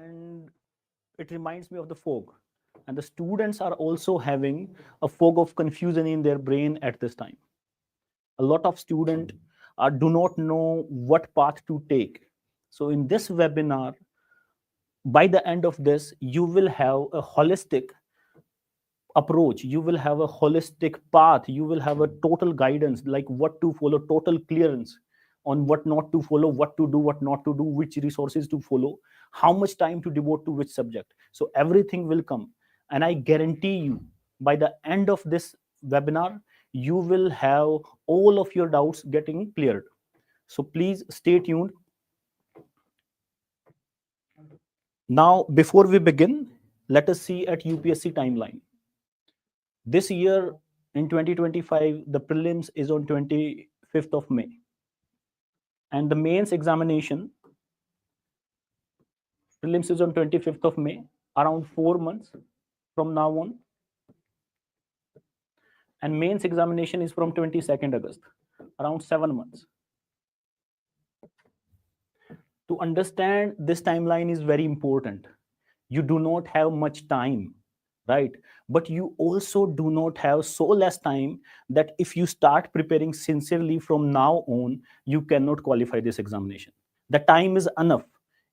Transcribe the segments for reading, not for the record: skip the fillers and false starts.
and it reminds me of the fog. And the students are also having a fog of confusion in their brain at this time. A lot of students do not know what path to take. So in this webinar, by the end of this, you will have a holistic approach, you will have a holistic path, you will have a total guidance, like what to follow, total clearance on what not to follow, what to do, what not to do, which resources to follow, how much time to devote to which subject. So everything will come, and I guarantee you, by the end of this webinar, you will have all of your doubts getting cleared. So please stay tuned. Now, before we begin, let us see at UPSC timeline. This year, in 2025, the prelims is on 25th of May. And the mains examination, prelims is on 25th of May, around 4 months from now on. And mains examination is from 22nd August, around 7 months. To understand this timeline is very important. You do not have much time, right? But you also do not have so less time that if you start preparing sincerely from now on, you cannot qualify this examination. The time is enough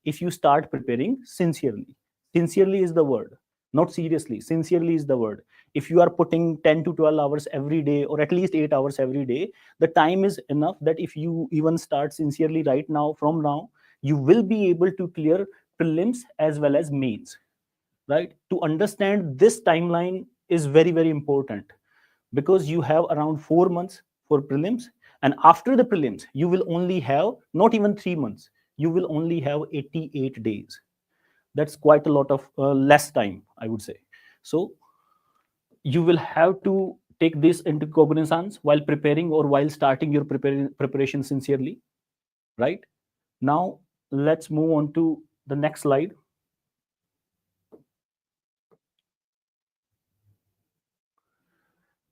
if you start preparing sincerely. Sincerely is the word, not seriously. Sincerely is the word. If you are putting 10 to 12 hours every day, or at least 8 hours every day, the time is enough that if you even start sincerely right now, from now, you will be able to clear prelims as well as mains, right? To understand this timeline is very, very important, because you have around 4 months for prelims, and after the prelims you will only have not even 3 months, you will only have 88 days. That's quite a lot of less time, I would say. So you will have to take this into cognizance while preparing or while starting your preparation sincerely, right? Now let's move on to the next slide.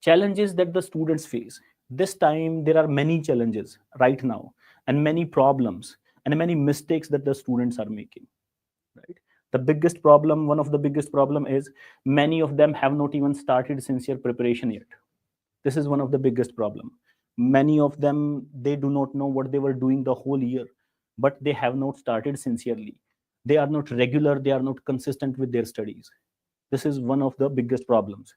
Challenges that the students face. This time there are many challenges right now, and many problems, and many mistakes that the students are making, right? The biggest problem, one of the biggest problem, is many of them have not even started sincere preparation yet. This is one of the biggest problem. Many of them, they do not know what they were doing the whole year, but they have not started sincerely. They are not regular, they are not consistent with their studies. This is one of the biggest problems.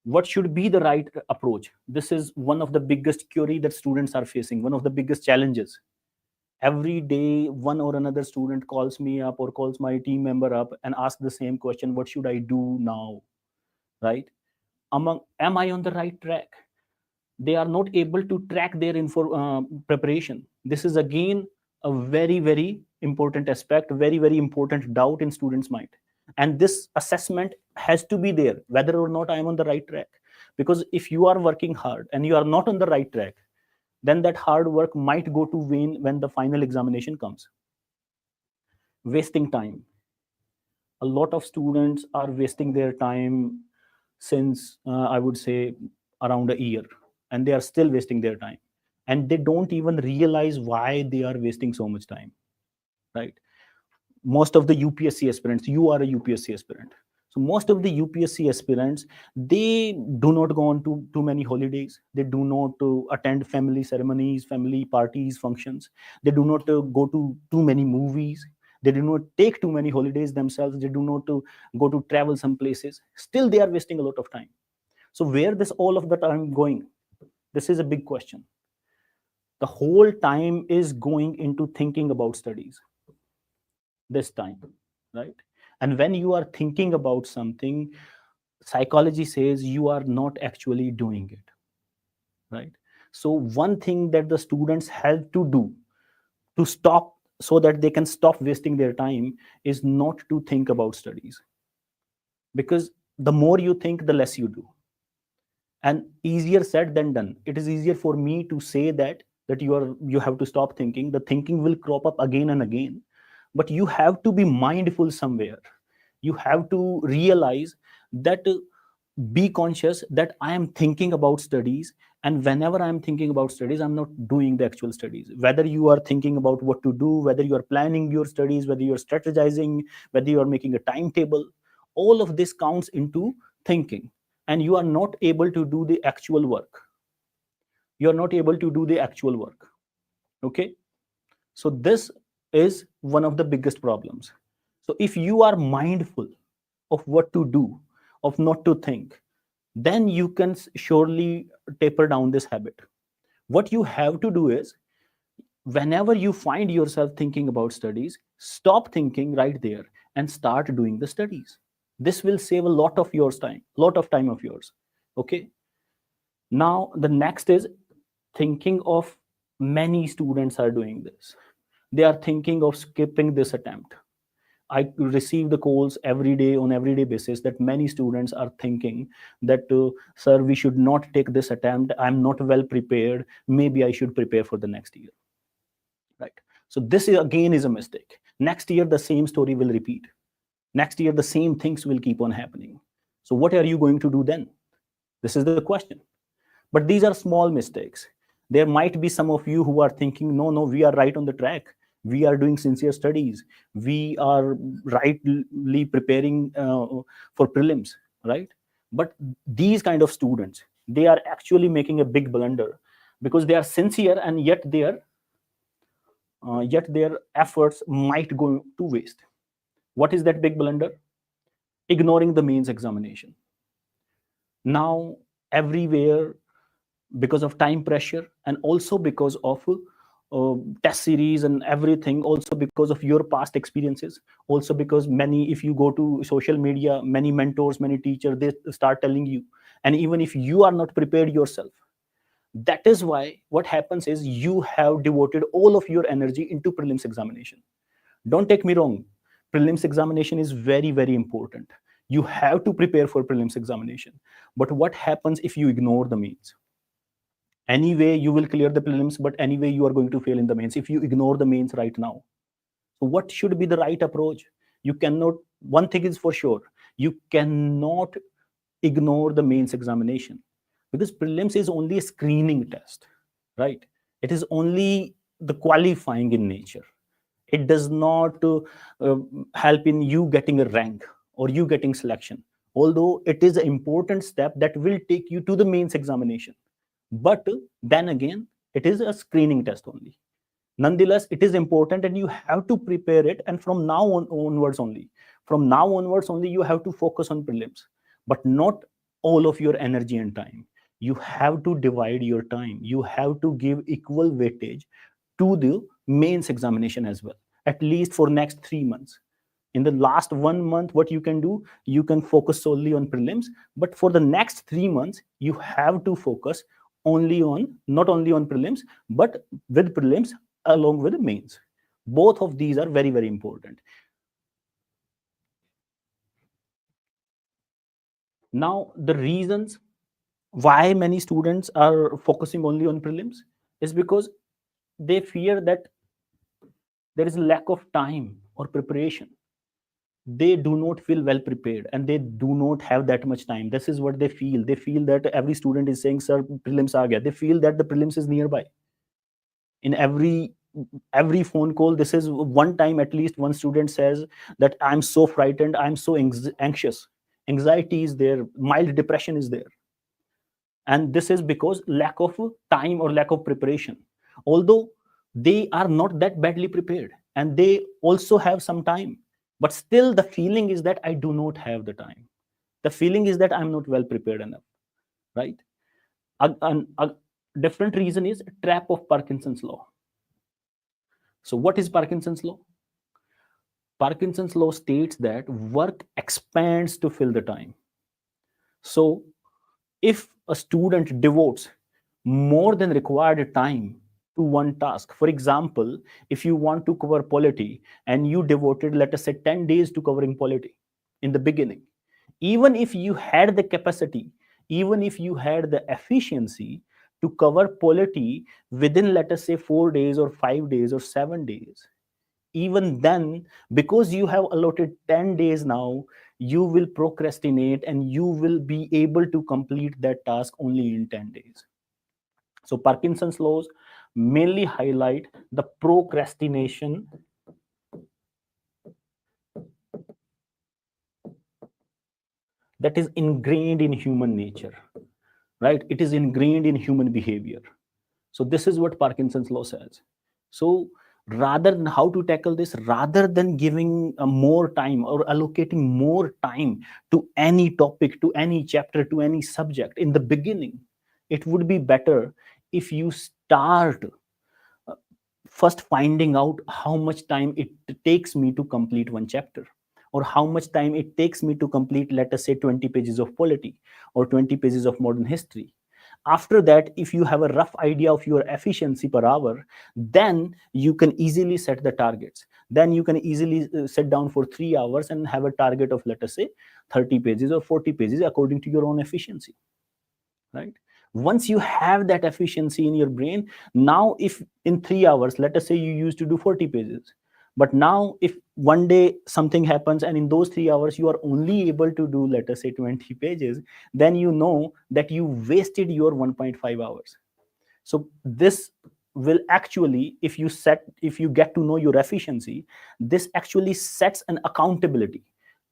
What should be the right approach? This is one of the biggest query that students are facing, one of the biggest challenges. Every day one or another student calls me up or calls my team member up and asks the same question: what should I do now, right? Am I on the right track? They are not able to track their preparation. This is again a very, very important aspect, very, very important doubt in students mind. And this assessment has to be there, whether or not I am on the right track. Because if you are working hard and you are not on the right track, then that hard work might go to vain when the final examination comes. Wasting time. A lot of students are wasting their time since I would say around a year, and they are still wasting their time, and they don't even realize why they are wasting so much time, right? Most of the UPSC aspirants, you are a UPSC aspirant, so most of the UPSC aspirants, they do not go on to too many holidays, they do not attend family ceremonies, family parties, functions, they do not go to too many movies, they do not take too many holidays themselves, they do not go to travel some places, still they are wasting a lot of time. So where this all of the time going? This is a big question. The whole time is going into thinking about studies, this time, right? And when you are thinking about something, psychology says you are not actually doing it, right? So one thing that the students have to do to stop, so that they can stop wasting their time, is not to think about studies, because the more you think, the less you do. And easier said than done. It is easier for me to say that you have to stop thinking. The thinking will crop up again and again, but you have to be mindful somewhere. You have to realize that, be conscious that I am thinking about studies, And whenever I'm thinking about studies, I'm not doing the actual studies. Whether you are thinking about what to do, whether you are planning your studies, whether you're strategizing, whether you are making a timetable, all of this counts into thinking. And you are not able to do the actual work. You're not able to do the actual work. Okay. So this is one of the biggest problems. So if you are mindful of what to do, of not to think, then you can surely taper down this habit. What you have to do is, whenever you find yourself thinking about studies, stop thinking right there and start doing the studies. This will save a lot of time of yours. Okay. Now the next is thinking of, many students are doing this. They are thinking of skipping this attempt. I receive the calls every day on everyday basis that many students are thinking that, sir, we should not take this attempt. I'm not well prepared. Maybe I should prepare for the next year. Right. So this is, again, is a mistake. Next year, the same story will repeat. Next year, the same things will keep on happening. So what are you going to do then? This is the question. But these are small mistakes. There might be some of you who are thinking, no, no, we are right on the track. We are doing sincere studies. We are rightly preparing for prelims, right? But these kind of students, they are actually making a big blunder, because they are sincere, and yet their efforts might go to waste. What is that big blunder? Ignoring the mains examination. Now, everywhere, because of time pressure, and also because of test series and everything, also because of your past experiences, also because many, if you go to social media, many mentors, many teachers, they start telling you, and even if you are not prepared yourself, that is why what happens is you have devoted all of your energy into prelims examination. Don't take me wrong, prelims examination is very, very important. You have to prepare for prelims examination. But what happens if you ignore the mains? Anyway, you will clear the prelims, but anyway, you are going to fail in the mains if you ignore the mains right now. So what should be the right approach? You cannot, one thing is for sure, you cannot ignore the mains examination, because prelims is only a screening test, right? It is only the qualifying in nature. It does not help in you getting a rank or you getting selection, although it is an important step that will take you to the mains examination. But then again, it is a screening test only. Nonetheless, it is important, and you have to prepare it. And from now onwards only, you have to focus on prelims, but not all of your energy and time. You have to divide your time. You have to give equal weightage to the mains examination as well, at least for next 3 months. In the last 1 month, what you can do, you can focus solely on prelims, but for the next 3 months, you have to focus only on, not only on prelims, but with prelims along with the mains. Both of these are very, very important. Now, the reasons why many students are focusing only on prelims is because they fear that there is a lack of time or preparation. They do not feel well prepared, and they do not have that much time. This is what they feel. They feel that every student is saying, sir, prelims aa gaya. They feel that the prelims is nearby. In every phone call, this is one time at least one student says that I'm so frightened, I'm so anxious. Anxiety is there, mild depression is there, and this is because lack of time or lack of preparation. Although they are not that badly prepared and they also have some time, but still the feeling is that I do not have the time. The feeling is that I'm not well prepared enough, right? A different reason is trap of Parkinson's law. So what is Parkinson's law? Parkinson's law states that work expands to fill the time. So if a student devotes more than required time to one task, for example, if you want to cover polity and you devoted, let us say, 10 days to covering polity in the beginning, even if you had the capacity, even if you had the efficiency to cover polity within, let us say, 4 days or 5 days or 7 days, even then, because you have allotted 10 days now, you will procrastinate and you will be able to complete that task only in 10 days. So Parkinson's laws mainly highlight the procrastination that is ingrained in human nature, right? It is ingrained in human behavior. So this is what Parkinson's law says. So rather than how to tackle this, rather than giving more time or allocating more time to any topic, to any chapter, to any subject in the beginning, it would be better if you start first finding out how much time it takes me to complete one chapter, or how much time it takes me to complete, let us say, 20 pages of polity or 20 pages of modern history. After that, if you have a rough idea of your efficiency per hour, then you can easily set the targets. Then you can easily sit down for 3 hours and have a target of, let us say, 30 pages or 40 pages according to your own efficiency, right? Once you have that efficiency in your brain, now if in 3 hours, let us say, you used to do 40 pages, but now if one day something happens and in those 3 hours you are only able to do, let us say, 20 pages, then you know that you wasted your 1.5 hours. So this will actually, if you get to know your efficiency, this actually sets an accountability,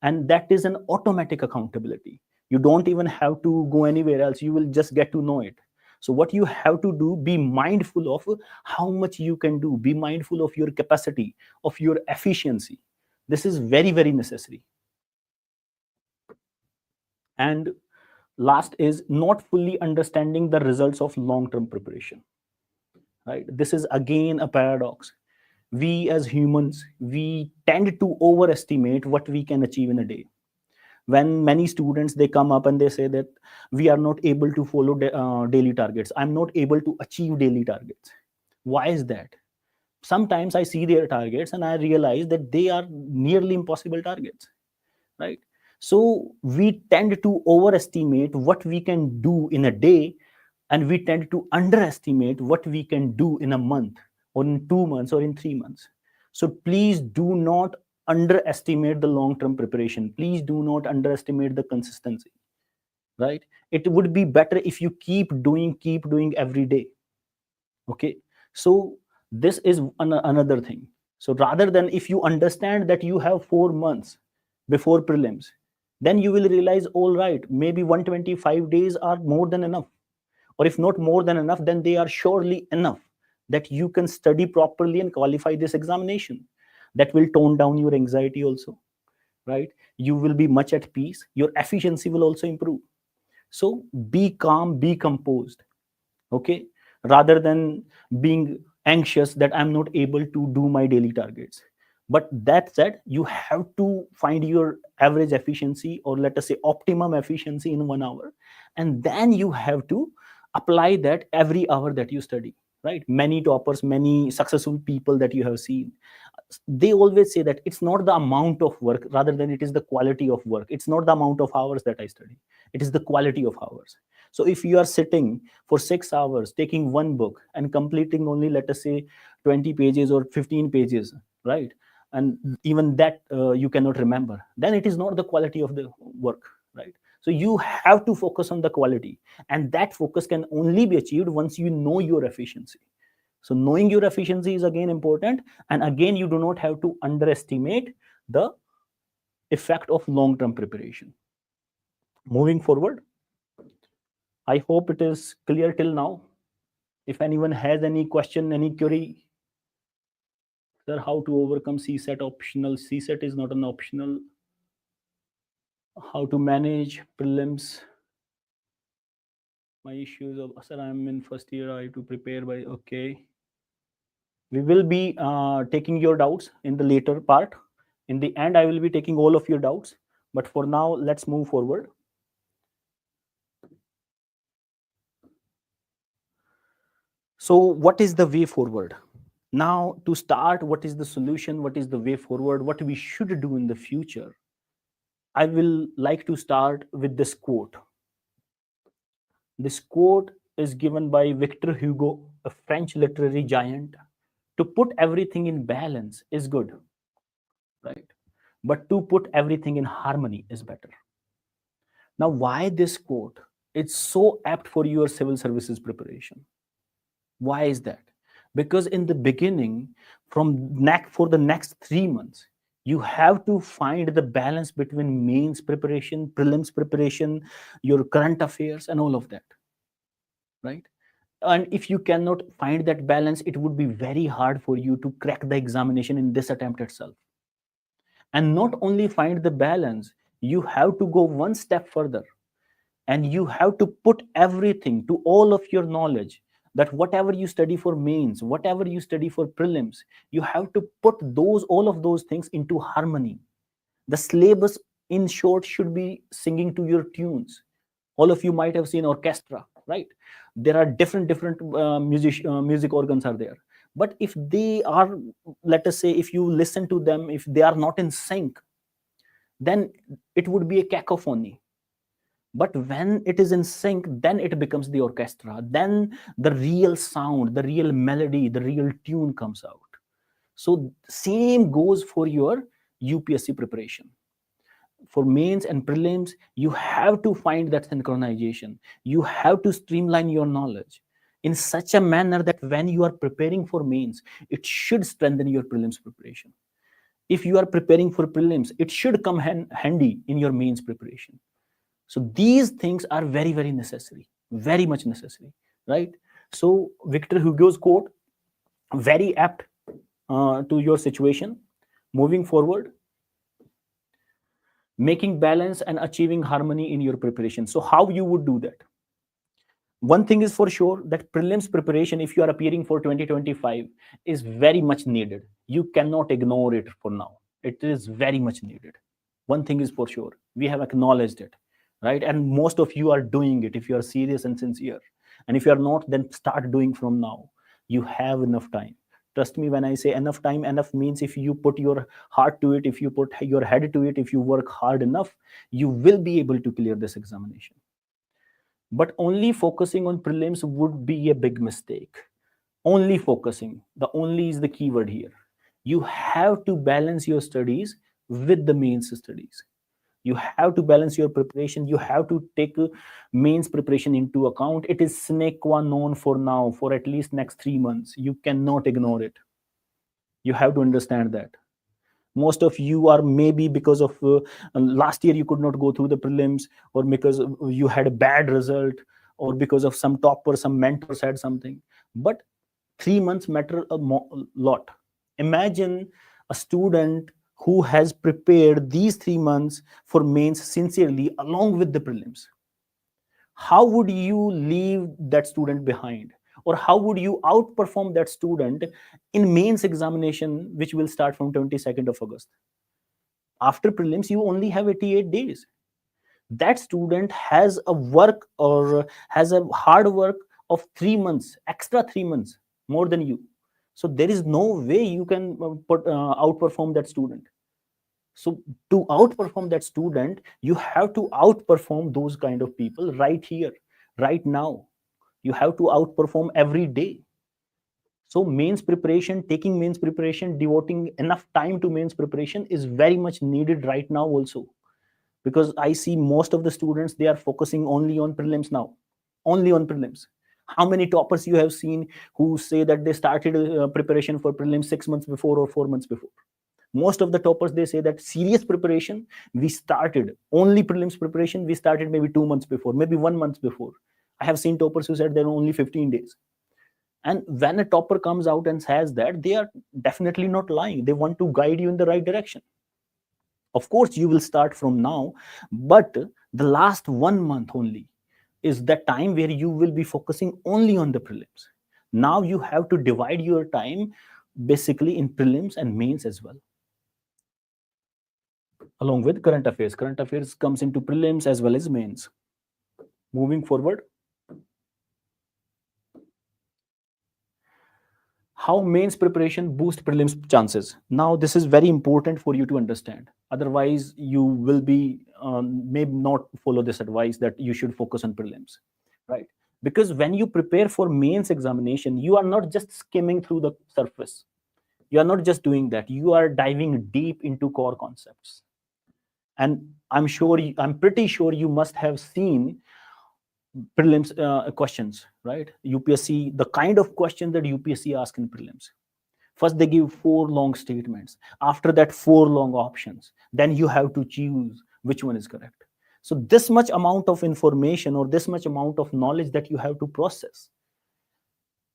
and that is an automatic accountability. You don't even have to go anywhere else, you will just get to know it. So what you have to do, be mindful of how much you can do, be mindful of your capacity, of your efficiency. This is very, very necessary. And last is not fully understanding the results of long term preparation, right? This is again a paradox. We as humans, we tend to overestimate what we can achieve in a day. When many students, they come up and they say that we are not able to follow daily targets, I'm not able to achieve daily targets. Why is that? Sometimes I see their targets and I realize that they are nearly impossible targets, right? So we tend to overestimate what we can do in a day, and we tend to underestimate what we can do in a month, or in 2 months, or in 3 months. So please do not underestimate the long term preparation. Please do not underestimate the consistency, right? It would be better if you keep doing every day. Okay. So this is another thing. So rather than, if you understand that you have 4 months before prelims, then you will realize, all right, maybe 125 days are more than enough, or if not more than enough, then they are surely enough that you can study properly and qualify this examination. That will tone down your anxiety also, right? You will be much at peace, your efficiency will also improve. So be calm, be composed. Okay. Rather than being anxious that I'm not able to do my daily targets. But that said, you have to find your average efficiency, or let us say optimum efficiency, in 1 hour, and then you have to apply that every hour that you study, right? Many toppers, many successful people that you have seen, they always say that it's not the amount of work, rather than it is the quality of work. It's not the amount of hours that I study, it is the quality of hours. So if you are sitting for 6 hours taking one book and completing only, let us say, 20 pages or 15 pages, right, and even that you cannot remember, then it is not the quality of the work, right? So you have to focus on the quality, and that focus can only be achieved once you know your efficiency. So knowing your efficiency is again important, and again, you do not have to underestimate the effect of long term preparation. Moving forward, I hope it is clear till now. If anyone has any question, any query, sir, how to overcome CSET optional? CSET is not an optional. How to manage prelims? My issues of, sir, I'm in first year. I have to prepare by, okay. We will be taking your doubts in the later part. In the end, I will be taking all of your doubts. But for now, let's move forward. So what is the way forward? Now, to start, what is the solution? What is the way forward? What we should do in the future? I will like to start with this quote. This quote is given by Victor Hugo, a French literary giant. To put everything in balance is good, right? But to put everything in harmony is better. Now, why this quote? It's so apt for your civil services preparation. Why is that? Because in the beginning, for the next 3 months, you have to find the balance between mains preparation, prelims preparation, your current affairs, and all of that, right? And if you cannot find that balance, it would be very hard for you to crack the examination in this attempt itself. And not only find the balance, you have to go one step further, and you have to put everything to all of your knowledge, that whatever you study for mains, whatever you study for prelims, you have to put those all of those things into harmony. The syllabus, in short, should be singing to your tunes. All of you might have seen orchestra, right? There are different music organs are there, but if they are, let us say, if you listen to them, if they are not in sync, then it would be a cacophony. But when it is in sync, then it becomes the orchestra, then the real sound, the real melody, the real tune comes out. So same goes for your UPSC preparation. For mains and prelims, you have to find that synchronization. You have to streamline your knowledge in such a manner that when you are preparing for mains, it should strengthen your prelims preparation. If you are preparing for prelims, it should come handy in your mains preparation. So these things are very, very necessary, very much necessary, right? So Victor Hugo's quote, very apt to your situation. Moving forward, making balance and achieving harmony in your preparation. So how you would do that? One thing is for sure, that prelims preparation, if you are appearing for 2025, is very much needed. You cannot ignore it for now. It is very much needed. One thing is for sure, we have acknowledged it, right? And most of you are doing it if you are serious and sincere. And if you are not, then start doing from now. You have enough time. Trust me when I say enough time. Enough means if you put your heart to it, if you put your head to it, if you work hard enough, you will be able to clear this examination. But only focusing on prelims would be a big mistake. Only focusing, the only is the keyword here. You have to balance your studies with the mains studies. You have to balance your preparation. You have to take mains preparation into account. It is sine qua non for now, for at least next 3 months. You cannot ignore it. You have to understand that. Most of you are, maybe because of last year you could not go through the prelims, or because you had a bad result, or because of some topper, some mentor said something. But 3 months matter a lot. Imagine a student who has prepared these 3 months for mains sincerely along with the prelims. How would you leave that student behind, or how would you outperform that student in mains examination, which will start from 22nd of August? After prelims, you only have 88 days. That student has a work, or has a hard work of 3 months, extra 3 months more than you. So there is no way you can outperform that student. So to outperform that student, you have to outperform those kind of people right here, right now. You have to outperform every day. So mains preparation, taking mains preparation, devoting enough time to mains preparation is very much needed right now also. Because I see most of the students, they are focusing only on prelims now, only on prelims. How many toppers you have seen who say that they started preparation for prelims 6 months before or 4 months before? Most of the toppers, they say that serious preparation, we started only prelims preparation, we started maybe 2 months before, maybe 1 month before. I have seen toppers who said they're only 15 days. And when a topper comes out and says that, they are definitely not lying. They want to guide you in the right direction. Of course, you will start from now, but the last 1 month only is the time where you will be focusing only on the prelims. Now you have to divide your time basically in prelims and mains as well, along with current affairs. Current affairs comes into prelims as well as mains. Moving forward, how mains preparation boost prelims chances. Now this is very important for you to understand. Otherwise, you will be maybe not follow this advice that you should focus on prelims, right? Because when you prepare for mains examination, you are not just skimming through the surface. You are not just doing that. You are diving deep into core concepts. And I'm pretty sure you must have seen prelims questions, right? UPSC, the kind of questions that UPSC ask in prelims. First, they give four long statements. After that, four long options. Then you have to choose which one is correct. So this much amount of information or this much amount of knowledge that you have to process,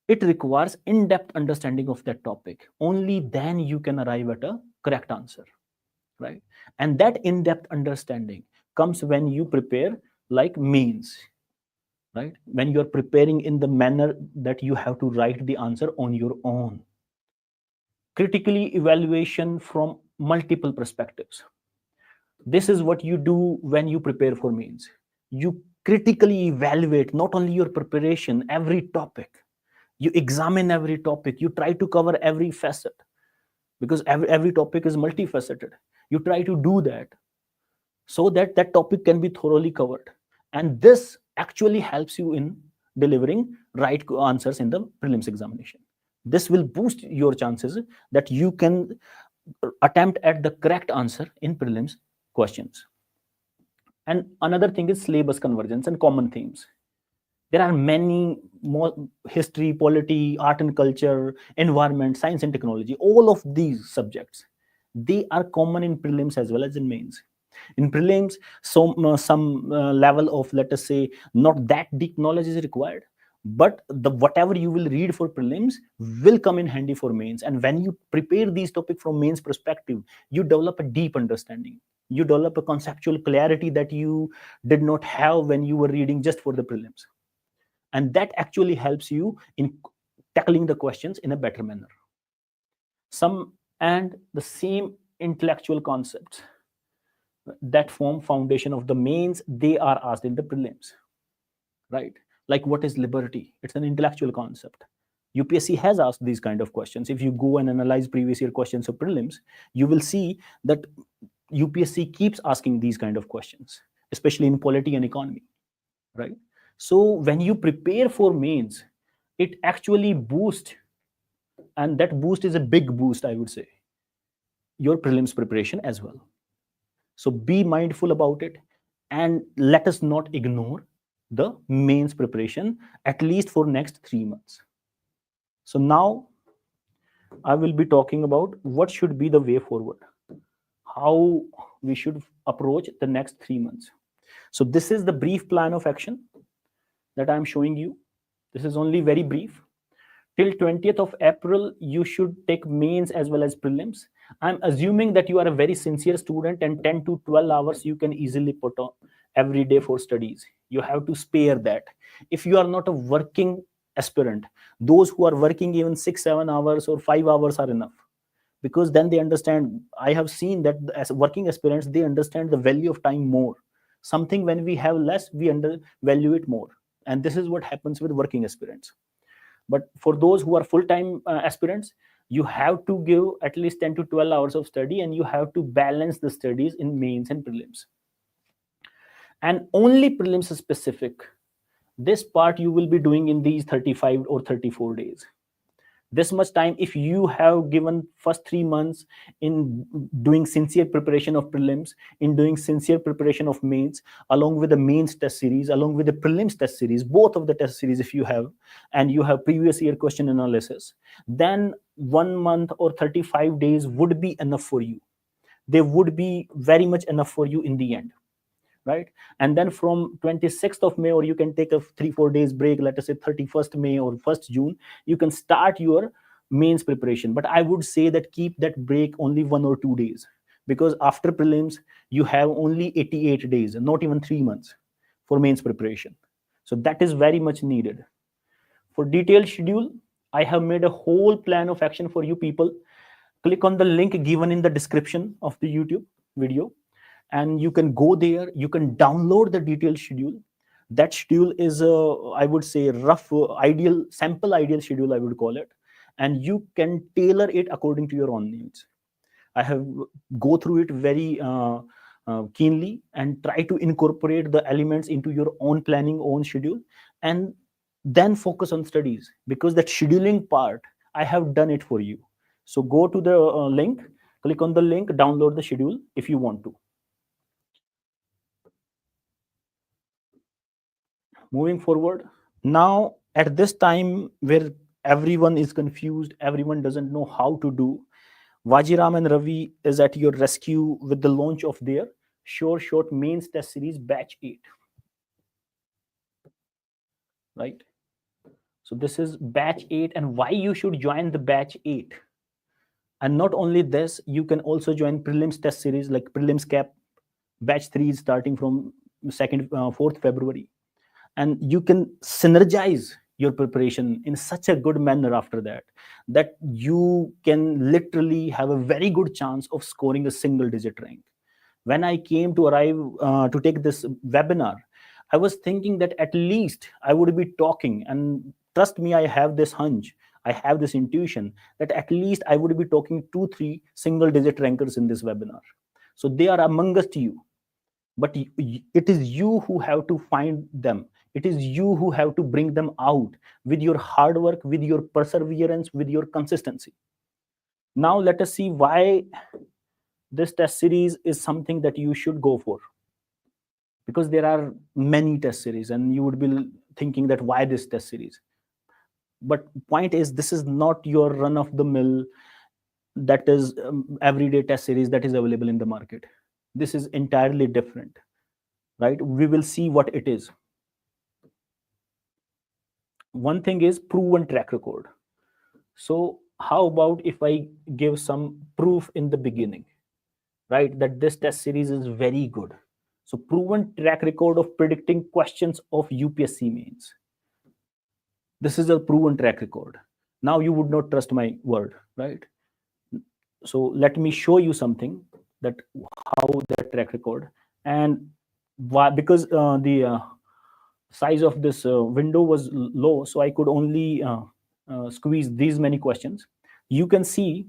it requires in-depth understanding of that topic. Only then you can arrive at a correct answer, right? And that in-depth understanding comes when you prepare like mains, right? When you're preparing in the manner that you have to write the answer on your own. Critically evaluation from multiple perspectives. This is what you do when you prepare for mains. You critically evaluate not only your preparation, every topic. You examine every topic. You try to cover every facet because every topic is multifaceted. You try to do that so that that topic can be thoroughly covered. And this actually helps you in delivering right answers in the prelims examination. This will boost your chances that you can attempt at the correct answer in prelims questions. And another thing is syllabus convergence and common themes. There are many more: history, polity, art and culture, environment, science and technology. All of these subjects, they are common in prelims as well as in mains. In prelims, some level of, let us say, not that deep knowledge is required, but the whatever you will read for prelims will come in handy for mains. And when you prepare these topics from mains perspective, you develop a deep understanding. You develop a conceptual clarity that you did not have when you were reading just for the prelims, and that actually helps you in tackling the questions in a better manner. Some and the same intellectual concepts that form foundation of the mains, they are asked in the prelims, right? Like, what is liberty? It's an intellectual concept. UPSC has asked these kind of questions. If you go and analyze previous year questions of prelims, you will see that UPSC keeps asking these kind of questions, especially in polity and economy, right? So when you prepare for mains, it actually boosts, and that boost is a big boost, I would say, your prelims preparation as well. So be mindful about it, and let us not ignore the mains preparation at least for next 3 months. So now I will be talking about what should be the way forward, how we should approach the next 3 months. So this is the brief plan of action that I'm showing you. This is only very brief. Till 20th of April, you should take mains as well as prelims. I'm assuming that you are a very sincere student, and 10 to 12 hours you can easily put on every day for studies. You have to spare that. If you are not a working aspirant, those who are working even 6-7 hours or 5 hours are enough, because then they understand. I have seen that as working aspirants, they understand the value of time more. Something when we have less, we undervalue it more. And this is what happens with working aspirants. But for those who are full-time aspirants, you have to give at least 10 to 12 hours of study, and you have to balance the studies in mains and prelims. And only prelims specific, this part you will be doing in these 35 or 34 days. This much time, if you have given first 3 months in doing sincere preparation of prelims, in doing sincere preparation of mains, along with the mains test series, along with the prelims test series, both of the test series if you have, and you have previous year question analysis, then 1 month or 35 days would be enough for you. They would be very much enough for you in the end, right? And then from 26th of May, or you can take a 3-4 days break, let us say 31st May or 1st June, you can start your mains preparation. But I would say that keep that break only 1 or 2 days, because after prelims you have only 88 days, not even 3 months for mains preparation. So that is very much needed. For detailed schedule, I have made a whole plan of action for you people. Click on the link given in the description of the YouTube video, and you can go there. You can download the detailed schedule. That schedule is I would say rough ideal sample ideal schedule, I would call it, and you can tailor it according to your own needs. I have go through it very keenly and try to incorporate the elements into your own planning, own schedule, and then focus on studies, because that scheduling part I have done it for you. So go to the link, click on the link, download the schedule if you want to. Moving forward, now at this time where everyone is confused, everyone doesn't know how to do, Vajiram and Ravi is at your rescue with the launch of their short mains test series batch 8, right? So this is batch 8, and why you should join the batch 8. And not only this, you can also join prelims test series like prelims cap batch 3 is starting from 4th February, and you can synergize your preparation in such a good manner after that, that you can literally have a very good chance of scoring a single digit rank. When I came to arrive to take this webinar, I was thinking that at least I would be talking, and trust me, I have this hunch, I have this intuition that at least I would be talking 2 3 single digit rankers in this webinar. So they are amongst you, but it is you who have to find them. It is you who have to bring them out with your hard work, with your perseverance, with your consistency. Now let us see why this test series is something that you should go for, because there are many test series and you would be thinking that why this test series. But point is, this is not your run of the mill, that is everyday test series that is available in the market. This is entirely different, right? We will see what it is. One thing is proven track record. So how about if I give some proof in the beginning, right, that this test series is very good. So proven track record of predicting questions of UPSC mains. This is a proven track record. Now you would not trust my word, right? So let me show you something, that how that track record, and why, because the size of this window was low, so I could only squeeze these many questions. You can see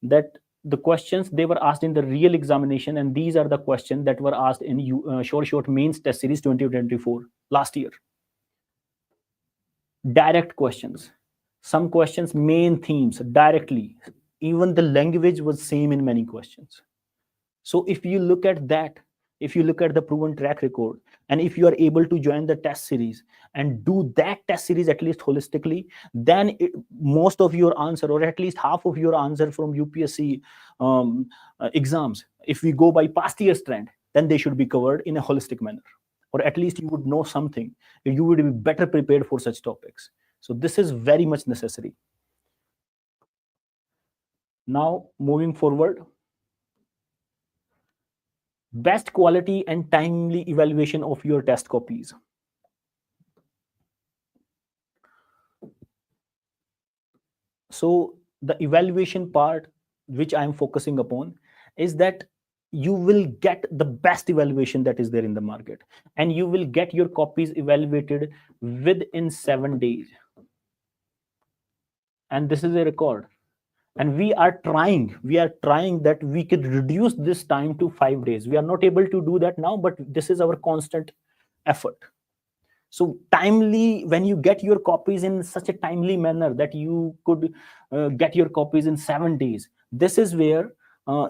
that the questions, they were asked in the real examination, and these are the questions that were asked in short mains test series 2024 last year. Direct questions, some questions main themes directly, even the language was same in many questions. So if you look at that, if you look at the proven track record, and if you are able to join the test series and do that test series at least holistically, then most of your answer, or at least half of your answer from UPSC exams, if we go by past year's trend, then they should be covered in a holistic manner, or at least you would know something, you would be better prepared for such topics. So this is very much necessary. Now moving forward, best quality and timely evaluation of your test copies. So the evaluation part which I am focusing upon is that you will get the best evaluation that is there in the market, and you will get your copies evaluated within 7 days. And this is a record. And we are trying that we could reduce this time to 5 days. We are not able to do that now, but this is our constant effort. So timely, when you get your copies in such a timely manner that you could get your copies in 7 days, this is where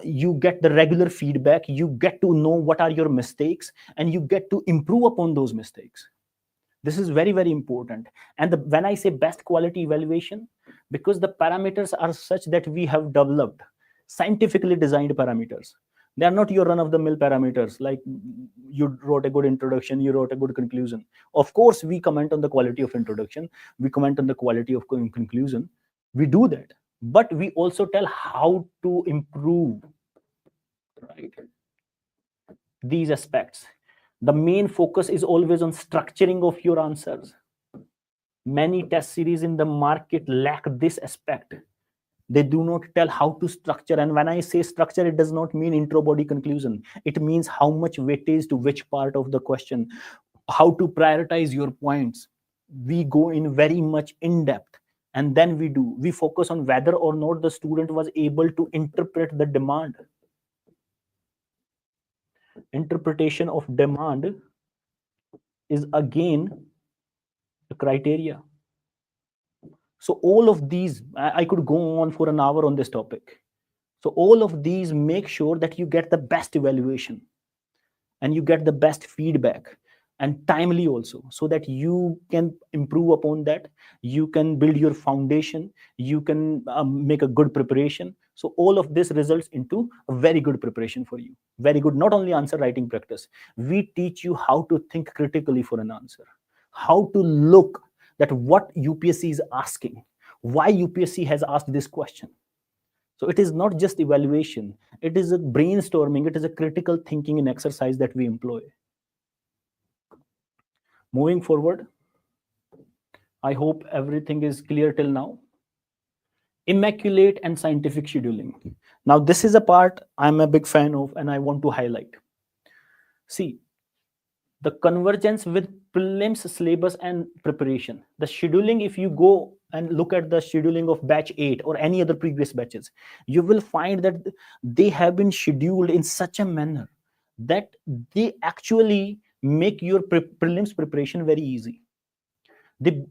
you get the regular feedback, you get to know what are your mistakes, and you get to improve upon those mistakes. This is very, very important. And when I say best quality evaluation, because the parameters are such that we have developed scientifically designed parameters. They are not your run-of-the-mill parameters, like you wrote a good introduction, you wrote a good conclusion. Of course, we comment on the quality of introduction, we comment on the quality of conclusion, we do that. But we also tell how to improve, right, these aspects. The main focus is always on structuring of your answers. Many test series in the market lack this aspect. They do not tell how to structure. And when I say structure, it does not mean intro, body, conclusion. It means how much weightage to which part of the question, how to prioritize your points. We go in very much in depth, and then we focus on whether or not the student was able to interpret the demand. Interpretation of demand is again a criteria. So all of these, I could go on for an hour on this topic. So all of these make sure that you get the best evaluation and you get the best feedback. and timely also, so that you can improve upon that, you can build your foundation, you can make a good preparation. So all of this results into a very good preparation for you. Very good, not only answer writing practice, we teach you how to think critically for an answer, how to look that what UPSC is asking, why UPSC has asked this question. So it is not just evaluation, it is a brainstorming, it is a critical thinking and exercise that we employ. Moving forward, I hope everything is clear till now. Immaculate and scientific scheduling. Now, this is a part I'm a big fan of and I want to highlight. See, the convergence with prelims syllabus and preparation. The scheduling, if you go and look at the scheduling of batch 8 or any other previous batches, you will find that they have been scheduled in such a manner that they actually make your prelims preparation very easy. They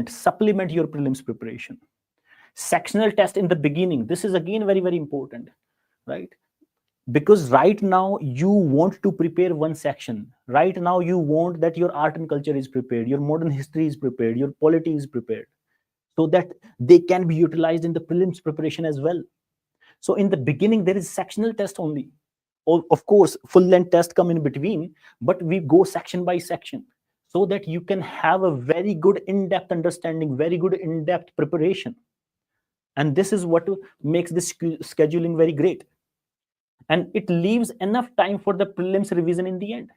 supplement your prelims preparation. Sectional test in the beginning, this is again very, very important, right? Because right now you want to prepare one section. Right now you want that your art and culture is prepared, your modern history is prepared, your polity is prepared, so that they can be utilized in the prelims preparation as well. So in the beginning there is sectional test only. Of course full length test come in between, but we go section by section, so that you can have a very good in-depth understanding, very good in-depth preparation. And this is what makes this scheduling very great. And it leaves enough time for the prelims revision in the end.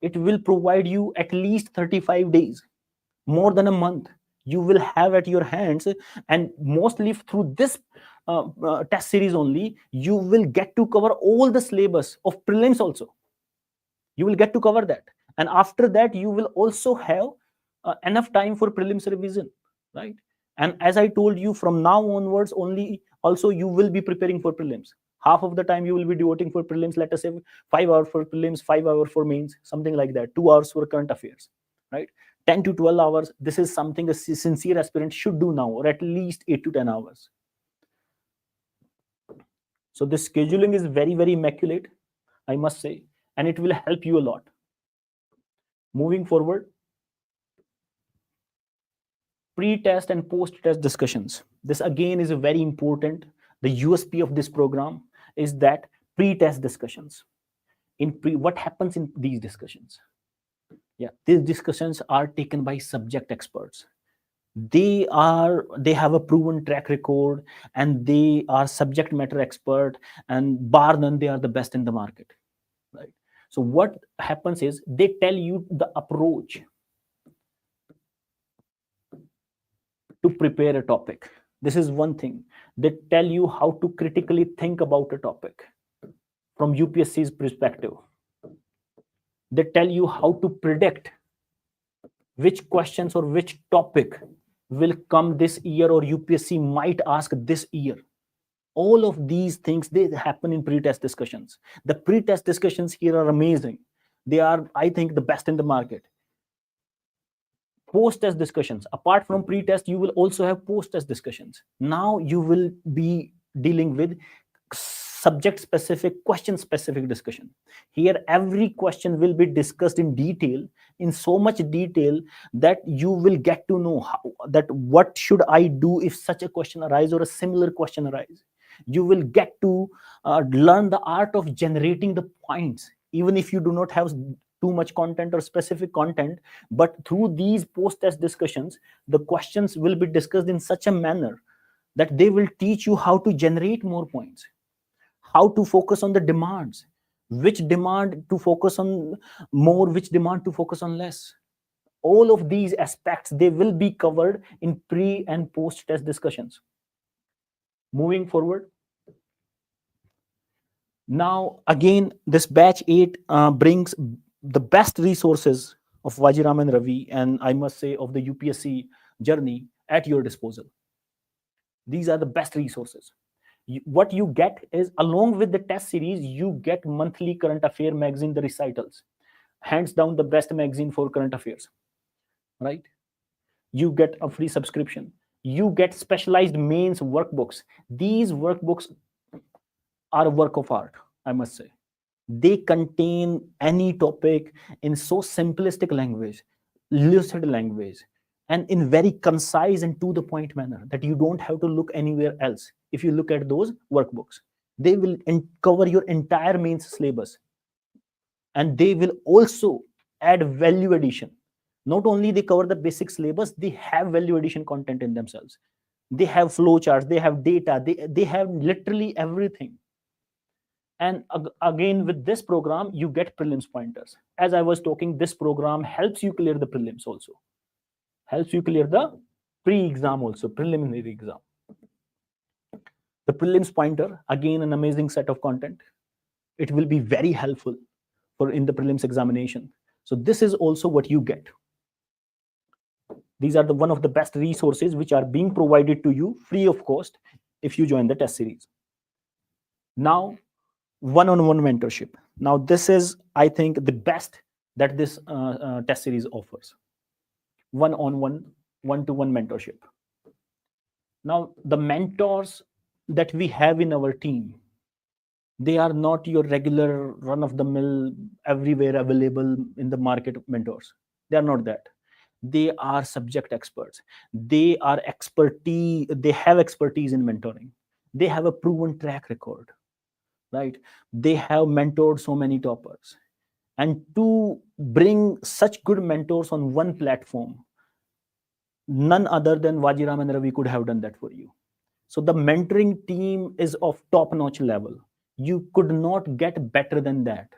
It will provide you at least 35 days, more than a month you will have at your hands. And mostly through this test series only, you will get to cover all the syllabus of prelims also. You will get to cover that. And after that, you will also have enough time for prelims revision, right? And as I told you, from now onwards only, also you will be preparing for prelims. Half of the time you will be devoting for prelims, let us say 5 hours for prelims, 5 hours for mains, something like that, 2 hours for current affairs, right? 10 to 12 hours, this is something a sincere aspirant should do now, or at least 8 to 10 hours. So this scheduling is very, very immaculate, I must say, and it will help you a lot. Moving forward, pre-test and post-test discussions. This again is a very important. The USP of this program is that pre-test discussions. What happens in these discussions? Yeah, these discussions are taken by subject experts. They have a proven track record, and they are subject matter expert, and bar none, they are the best in the market, right? So what happens is they tell you the approach to prepare a topic. This is one thing. They tell you how to critically think about a topic from UPSC's perspective. They tell you how to predict which questions or which topic will come this year, or UPSC might ask this year. All of these things, they happen in pre-test discussions. The pre-test discussions here are amazing. They are, I think, the best in the market. Post-test discussions, apart from pre-test, you will also have post-test discussions. Now you will be dealing with subject specific, question specific discussion. Here every question will be discussed in detail, in so much detail that you will get to know that what should I do if such a question arises, or a similar question arises. You will get to learn the art of generating the points, even if you do not have too much content or specific content. But through these post-test discussions, the questions will be discussed in such a manner that they will teach you how to generate more points, how to focus on the demands, which demand to focus on more, which demand to focus on less. All of these aspects, they will be covered in pre and post test discussions. Moving forward, now again this batch 8 brings the best resources of Vajiram and Ravi, and I must say of the UPSC journey, at your disposal. These are the best resources. What you get is, along with the test series, you get monthly current affair magazine, the recitals, hands down the best magazine for current affairs, right? You get a free subscription. You get specialized mains workbooks. These workbooks are a work of art, I must say. They contain any topic in so simplistic language, lucid language, and in very concise and to the point manner that you don't have to look anywhere else. If you look at those workbooks, they will cover your entire mains syllabus, and they will also add value addition. Not only they cover the basic syllabus, they have value addition content in themselves. They have flowcharts, they have data, they have literally everything. And again, with this program you get prelims pointers. As I was talking, this program helps you clear the prelims also, helps you clear the pre-exam also, preliminary exam. The prelims pointer, again, an amazing set of content. It will be very helpful for in the prelims examination. So this is also what you get. These are the one of the best resources which are being provided to you free of cost if you join the test series. Now, one-on-one mentorship. Now, this is, I think, the best that this test series offers. One-on-one, one-to-one mentorship. Now, the mentors that we have in our team, they are not your regular run-of-the-mill, everywhere available in the market mentors. They are not that. They are subject experts. They are expertise. They have expertise in mentoring. They have a proven track record, right? They have mentored so many toppers. And to bring such good mentors on one platform, none other than Vajiram and Ravi could have done that for you. So the mentoring team is of top-notch level. You could not get better than that.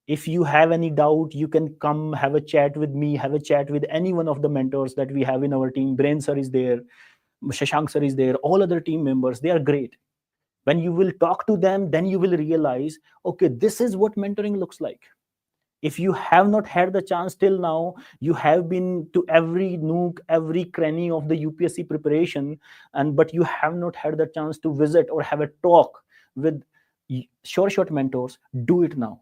If you have any doubt, you can come have a chat with me, have a chat with any one of the mentors that we have in our team. Brain sir is there, Shashank sir is there, all other team members, they are great. When you will talk to them, then you will realize, okay, this is what mentoring looks like. If you have not had the chance till now, you have been to every nook, every cranny of the UPSC preparation, and but you have not had the chance to visit or have a talk with short mentors, do it now.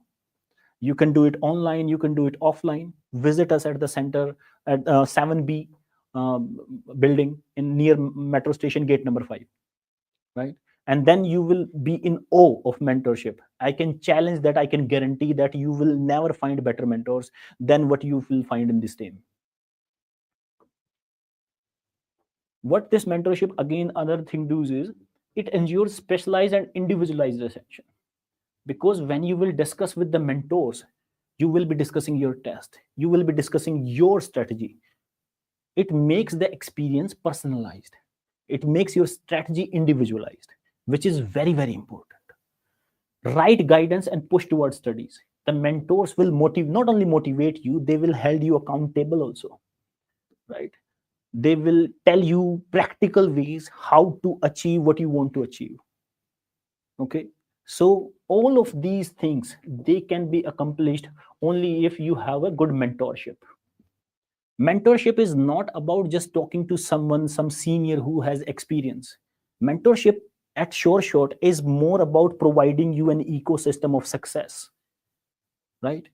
You can do it online, you can do it offline. Visit us at the center at 7B building in near metro station gate number 5, right? And then you will be in awe of mentorship. I can challenge that, I can guarantee that you will never find better mentors than what you will find in this team. What this mentorship, again, another thing does is it ensures specialized and individualized attention. Because when you will discuss with the mentors, you will be discussing your test, you will be discussing your strategy. It makes the experience personalized, it makes your strategy individualized, which is very, very important. Right guidance and push towards studies. The mentors will not only motivate you, they will hold you accountable also, right? They will tell you practical ways how to achieve what you want to achieve. Okay, so all of these things, they can be accomplished only if you have a good mentorship. Mentorship is not about just talking to someone, some senior who has experience. Mentorship at short is more about providing you an ecosystem of success, right?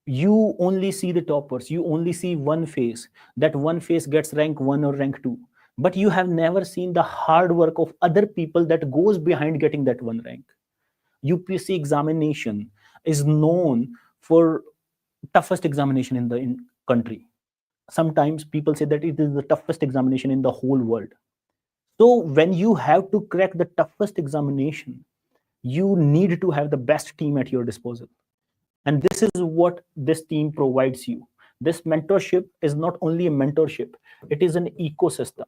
You only see the toppers, you only see one face, that one face gets rank 1 or rank 2, but you have never seen the hard work of other people that goes behind getting that one rank. UPSC examination is known for toughest examination in the country. Sometimes people say that it is the toughest examination in the whole world. So when you have to crack the toughest examination, you need to have the best team at your disposal. And this is what this team provides you. This mentorship is not only a mentorship, it is an ecosystem.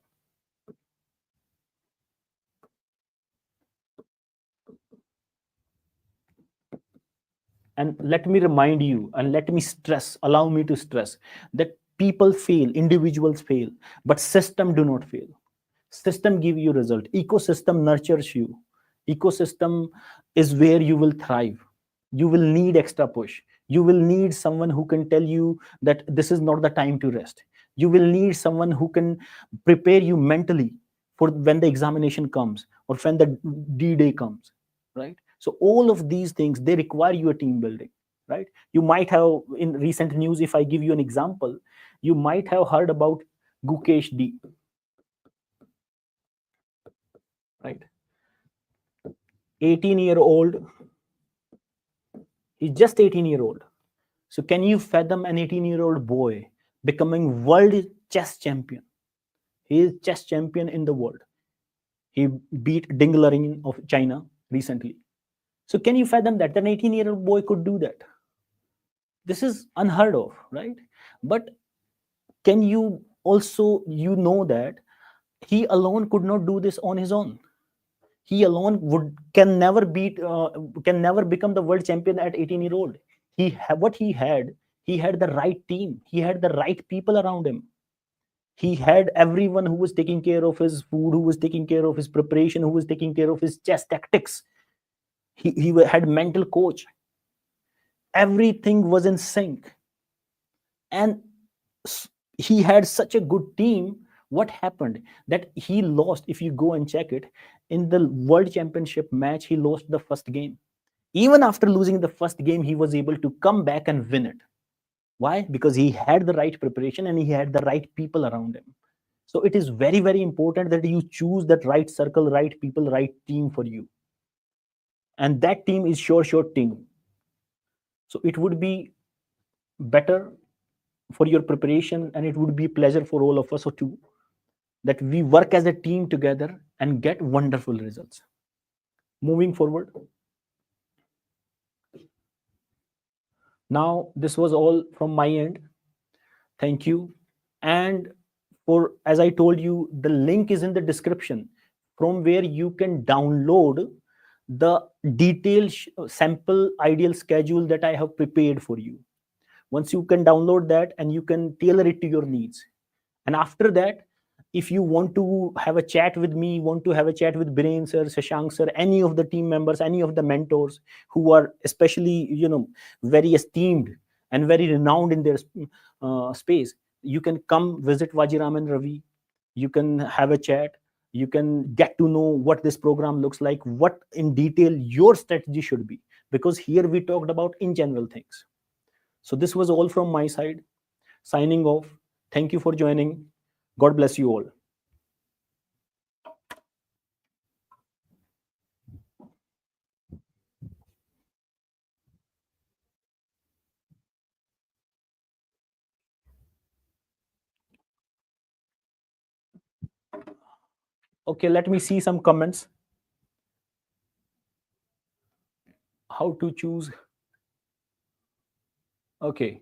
And let me remind you, and let me stress, allow me to stress, that people fail, individuals fail, but system do not fail. System give you result, ecosystem nurtures you. Ecosystem is where you will thrive. You will need extra push. You will need someone who can tell you that this is not the time to rest. You will need someone who can prepare you mentally for when the examination comes or when the D-Day comes, right? So all of these things, they require you a team building, right? You might have, in recent news, if I give you an example, you might have heard about Gukesh D, right? 18-year-old He's just 18-year-old. So can you fathom an 18-year-old boy becoming world chess champion? He is chess champion in the world. He beat Ding Liren of China recently. So can you fathom that? An 18-year-old boy could do that. This is unheard of, right? But can you also, that he alone could not do this on his own. He alone can never become the world champion at 18-year-old. What he had the right team. He had the right people around him. He had everyone who was taking care of his food, who was taking care of his preparation, who was taking care of his chess tactics. He had mental coach. Everything was in sync. And he had such a good team. What happened? That he lost, if you go and check it, in the world championship match, he lost the first game. Even after losing the first game, he was able to come back and win it. Why? Because he had the right preparation and he had the right people around him. So it is very, very important that you choose that right circle, right people, right team for you. And that team is sure team. So it would be better for your preparation, and it would be a pleasure for all of us too, that we work as a team together and get wonderful results. Moving forward. Now, this was all from my end. Thank you. And as I told you, the link is in the description from where you can download the detailed sample ideal schedule that I have prepared for you. Once you can download that, and you can tailor it to your needs. And after that, if you want to have a chat with me, want to have a chat with Biren sir, Shashank sir, any of the team members, any of the mentors who are especially, very esteemed and very renowned in their space, you can come visit Vajiram Ravi. You can have a chat. You can get to know what this program looks like, what in detail your strategy should be. Because here we talked about in general things. So this was all from my side. Signing off. Thank you for joining. God bless you all. Okay, let me see some comments. How to choose? Okay.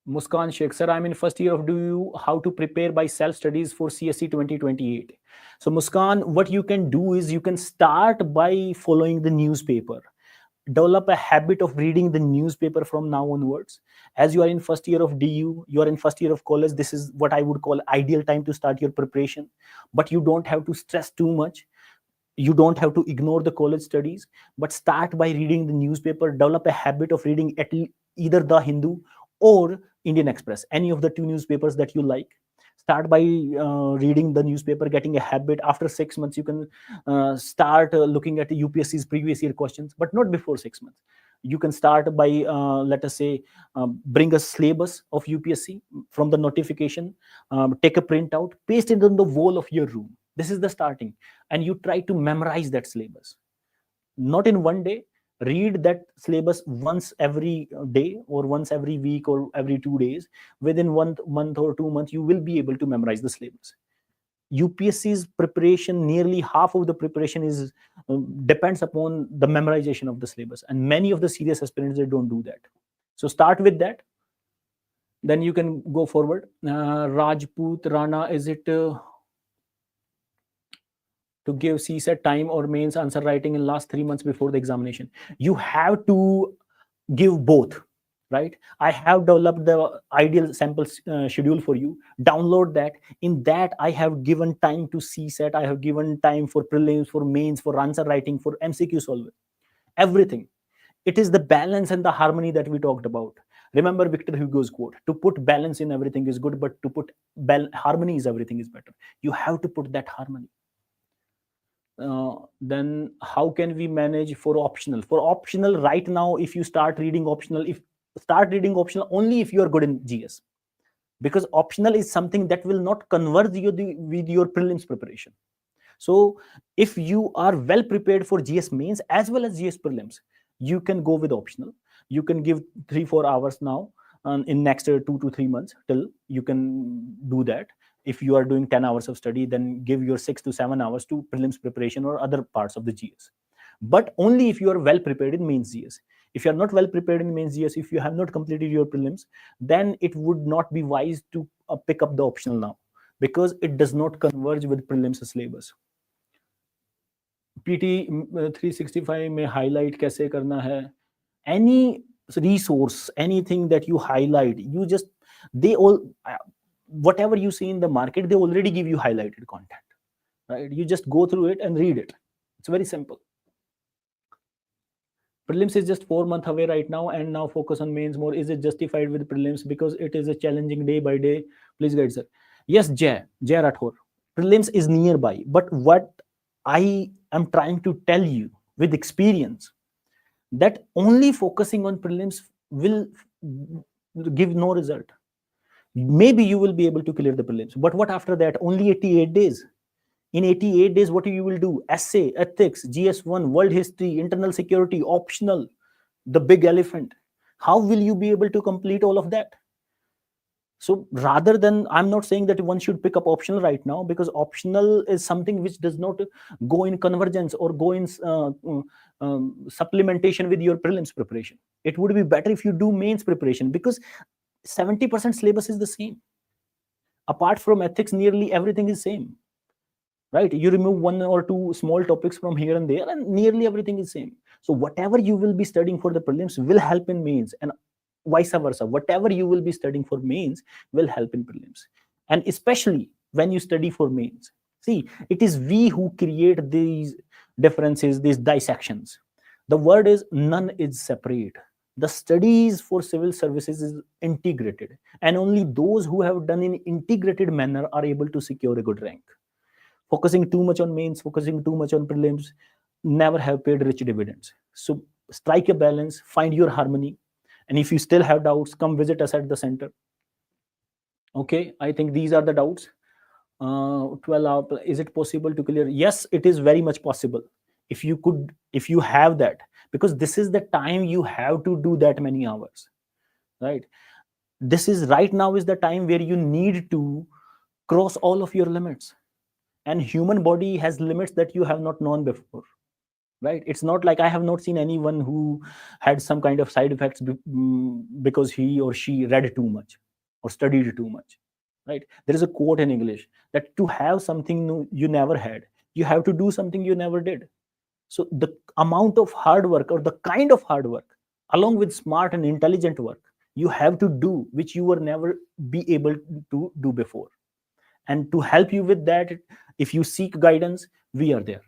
Muskan Sheikh, sir, I'm in first year of DU. How to prepare by self-studies for CSE 2028? So Muskan, what you can do is you can start by following the newspaper. Develop a habit of reading the newspaper from now onwards. As you are in first year of DU, you are in first year of college, this is what I would call ideal time to start your preparation. But you don't have to stress too much. You don't have to ignore the college studies, but start by reading the newspaper. Develop a habit of reading at either the Hindu or Indian Express, any of the two newspapers that you like. Start by reading the newspaper, getting a habit. After 6 months, you can start looking at the UPSC's previous year questions, but not before 6 months. You can start by, let us say, bring a syllabus of UPSC from the notification, take a printout, paste it on the wall of your room. This is the starting. And you try to memorize that syllabus. Not in one day. Read that syllabus once every day or once every week or every 2 days. Within 1 month or 2 months, you will be able to memorize the syllabus. UPSC's preparation, nearly half of the preparation is depends upon the memorization of the syllabus. And many of the serious aspirants, they don't do that. So start with that. Then you can go forward. Rajput Rana, is it to give CSET time or mains answer writing in last 3 months before the examination? You have to give both, right? I have developed the ideal sample schedule for you. Download that. In that, I have given time to CSET. I have given time for prelims, for mains, for answer writing, for MCQ solving, everything. It is the balance and the harmony that we talked about. Remember Victor Hugo's quote: to put balance in everything is good, but to put harmony is everything is better. You have to put that harmony. Then how can we manage for optional? For optional right now, if you start reading optional, only if you are good in GS, because optional is something that will not converge you with your prelims preparation. So if you are well prepared for GS mains as well as GS prelims, you can go with optional. You can give 3-4 hours now, in next 2 to 3 months till you can do that. If you are doing 10 hours of study, then give your 6 to 7 hours to prelims preparation or other parts of the GS. But only if you are well prepared in mains GS. If you are not well prepared in mains GS, if you have not completed your prelims, then it would not be wise to pick up the optional now, because it does not converge with prelims syllabus. PT 365 में highlight कैसे करना है? Any resource, anything that you highlight, you just, they all, whatever you see in the market, they already give you highlighted content, right? You just go through it and read it. It's very simple. Prelims is just 4 months away right now, and now focus on mains more. Is it justified with prelims because it is a challenging day by day? Please guide, sir. Yes, Jay Rathore. Prelims is nearby, but what I am trying to tell you with experience, that only focusing on prelims will give no result. Maybe you will be able to clear the prelims, but what after that? Only 88 days. In 88 days, what you will do? Essay, ethics, GS1, world history, internal security, optional, the big elephant. How will you be able to complete all of that? So rather than, I'm not saying that one should pick up optional right now, because optional is something which does not go in convergence or go in supplementation with your prelims preparation. It would be better if you do mains preparation, because 70% syllabus is the same. Apart from ethics, nearly everything is same, right? You remove 1 or 2 small topics from here and there, and nearly everything is same. So whatever you will be studying for the prelims will help in mains, and vice versa. Whatever you will be studying for mains will help in prelims. And especially when you study for mains, see, it is we who create these differences, these dissections. The word is none is separate. The studies for civil services is integrated, and only those who have done in integrated manner are able to secure a good rank. Focusing too much on mains, focusing too much on prelims, never have paid rich dividends. So strike a balance, find your harmony. And if you still have doubts, come visit us at the center. Okay, I think these are the doubts. 12 hours, is it possible to clear? Yes, it is very much possible. If you have that, because this is the time you have to do that many hours, right? This is right now is the time where you need to cross all of your limits. And human body has limits that you have not known before, right? It's not like I have not seen anyone who had some kind of side effects because he or she read too much or studied too much, right? There is a quote in English that to have something new you never had, you have to do something you never did. So the amount of hard work, or the kind of hard work, along with smart and intelligent work, you have to do, which you were never be able to do before. And to help you with that, if you seek guidance, we are there.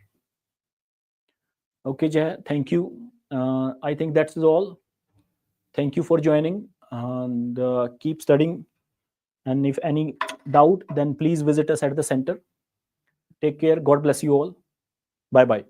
Okay, Jay, thank you. I think that's all. Thank you for joining, and keep studying. And if any doubt, then please visit us at the center. Take care. God bless you all. Bye-bye.